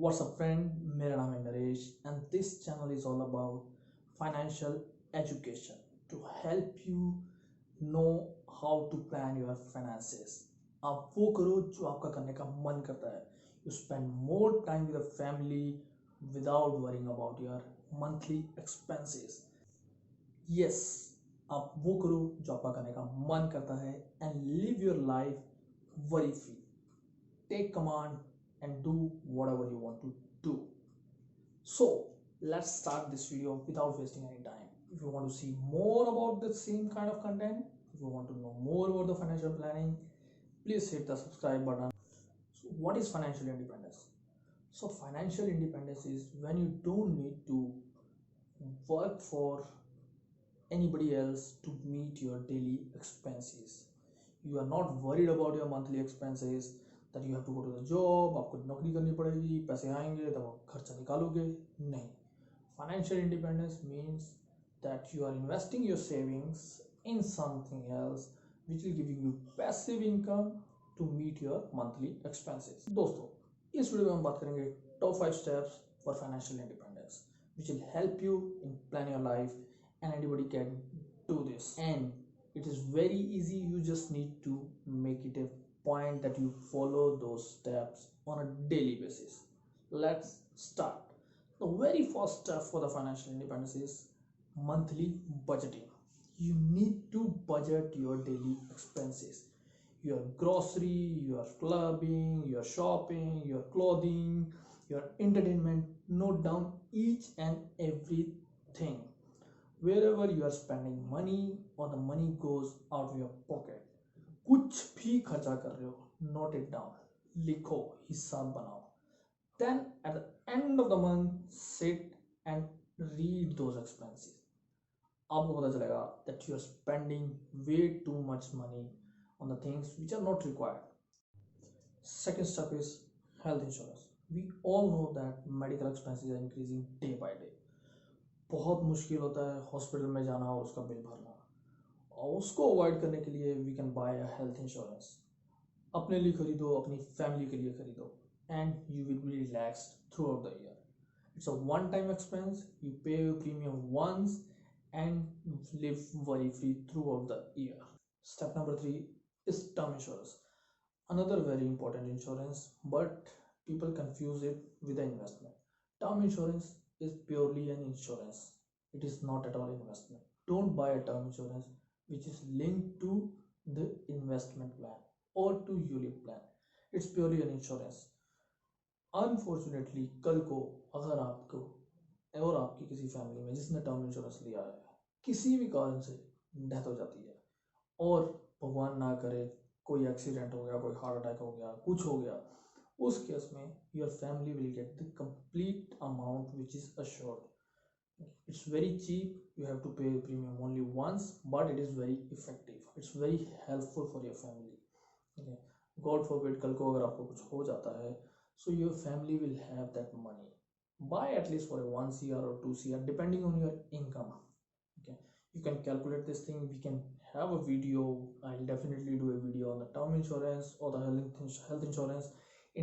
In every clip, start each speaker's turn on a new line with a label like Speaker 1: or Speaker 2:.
Speaker 1: What's up friend, मेरा नाम है Naresh and this channel is all about financial education to help you know how to plan your finances. आप वो करो जो आपका करने का मन करता है. You spend more time with the family without worrying about your monthly expenses. Yes, आप वो करो जो आपका करने का मन करता है and live your life worry free. Take command and do whatever you want to do. So let's start this video without wasting any time. If you want to see more about the same kind of content, if you want to know more about the financial planning, please hit the subscribe button. So what is financial independence? So financial independence is when you don't need to work for anybody else to meet your daily expenses. You are not worried about your monthly expenses that you have to go to the job, आपको नौकरी करनी पड़ेगी, पैसे आएंगे तब आप खर्चा निकालोगे. नहीं. Financial independence means that you are investing your savings in something else which will give you passive income to meet your monthly expenses. दोस्तों, इस वीडियो में हम बात करेंगे top 5 steps for financial independence which will help you in plan your life, and anybody can do this. And it is very easy. You just need to make it a point that you follow those steps on a daily basis. Let's start. The very first step for the financial independence is monthly budgeting. You need to budget your daily expenses, your grocery, your clubbing, your shopping, your clothing, your entertainment. Note down each and everything. Wherever you are spending money or the money goes out of your pocket, कुछ भी खर्चा कर रहे हो, note it down, लिखो, हिसाब बनाओ. Then at the end of the month, sit and read those expenses. आपको पता चलेगा that you are spending way too much money on the things which are not required. Second step is health insurance. We all know that medical expenses are increasing day by day. बहुत मुश्किल होता है hospital में जाना और उसका bill भरना, और उसको अवॉइड करने के लिए we can buy a health insurance. अपने लिए खरीदो, अपनी फैमिली के लिए खरीदो, and you will be relaxed throughout the year. It's a one time expense. You pay your premium once and live worry free throughout the year. Step number 3 is term insurance. Another very important insurance, but people confuse it with the investment. Term insurance is purely an insurance. It is not at all investment. Don't buy a term insurance which is linked to the investment plan or to ULIP plan. It's purely an insurance. Unfortunately, कल को अगर आपको और आपकी किसी family में जिसने term insurance लिया है किसी भी कारण से डेथ हो जाती है, और भगवान ना करे कोई एक्सीडेंट हो गया, कोई हार्ट अटैक हो गया, कुछ हो गया, उस केस में your family will get the complete amount which is assured. It's very cheap. You have to pay premium only once, but it is very effective. It's very helpful for your family. Okay. God forbid कल को अगर आपको कुछ हो जाता है, so your family will have that money. Buy at least for a 1 CR or 2 CR depending on your income. Okay, you can calculate this thing. We can have a video. I'll definitely do a video on the term insurance or the health insurance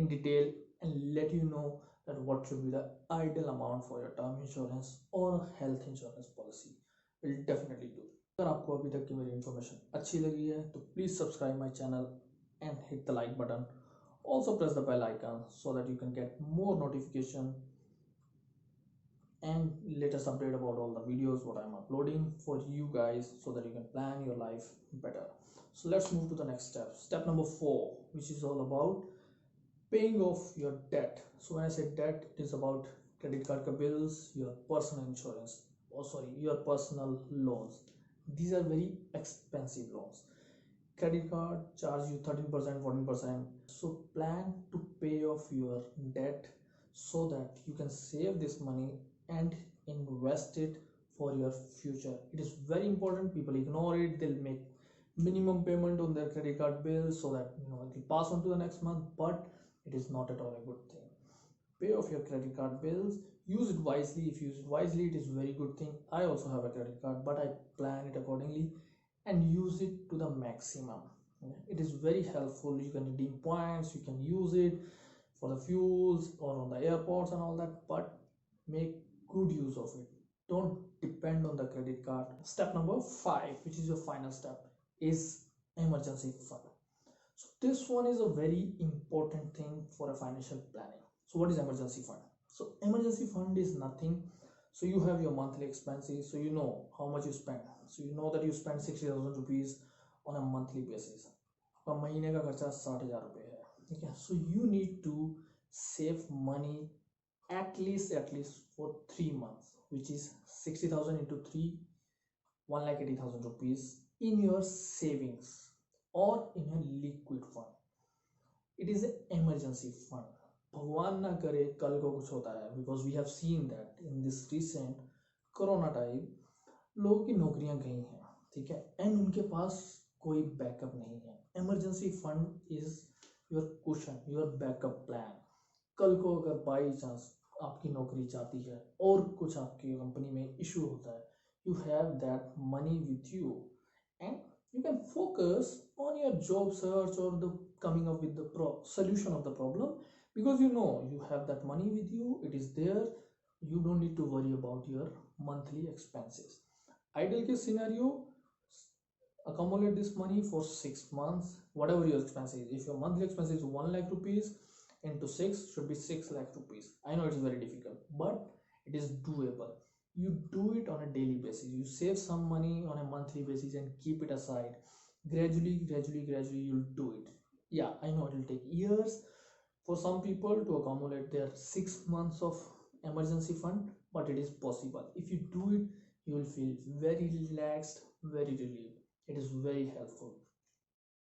Speaker 1: in detail and let you know that what should be the ideal amount for your term insurance or health insurance policy. We'll definitely do. अगर आपको अभी तक की मेरी information अच्छी लगी है तो please subscribe my channel and hit the like button. Also press the bell icon so that you can get more notification and latest update about all the videos what I'm uploading for you guys so that you can plan your life better. So let's move to the next step. Step number 4, which is all about paying off your debt. So when I say debt, it is about credit card bills, your personal insurance, your personal loans. These are very expensive loans. Credit card charge you 13%, 14%. So plan to pay off your debt so that you can save this money and invest it for your future. It is very important. People ignore it. They'll make minimum payment on their credit card bills so that it will pass on to the next month, but it is not at all a good thing. Pay off your credit card bills. Use it wisely. If you use it wisely, it is a very good thing. I also have a credit card, but I plan it accordingly and use it to the maximum. It is very helpful. You can redeem points, you can use it for the fuels or on the airports and all that, but make good use of it. Don't depend on the credit card. Step number 5, which is your final step, is emergency fund. So this one is a very important thing for a financial planning. So what is emergency fund? So emergency fund is nothing. So you have your monthly expenses, so you know how much you spend. So you know that you spend 60,000 rupees on a monthly basis. आपका महीने का खर्चा 60,000 रुपये है, ठीक है. So you need to save money at least for 3 months, which is 60,000 into 3, 1,80,000 rupees in your savings or in a liquid fund. It is an emergency fund. भगवान ना करे कल को कुछ होता है, because we have seen that in this recent corona time लोगों की नौकरियां गई हैं, ठीक है, एंड उनके पास कोई बैकअप नहीं है. Emergency fund is your cushion, your backup plan. कल को अगर बाई चांस आपकी नौकरी जाती है और कुछ आपकी कंपनी में इशू होता है, you have that money with you and you can focus on your job search or the coming up with the solution of the problem, because you know you have that money with you, it is there, you don't need to worry about your monthly expenses. Ideal case scenario, accumulate this money for 6 months, whatever your expenses. If your monthly expense is 1 lakh rupees, into 6 should be 6 lakh rupees. I know it's very difficult, but it is doable. You do it on a daily basis, you save some money on a monthly basis and keep it aside. Gradually you'll do it. Yeah, I know it will take years for some people to accumulate their 6 months of emergency fund, but it is possible. If you do it, you will feel very relaxed, very relieved. It is very helpful.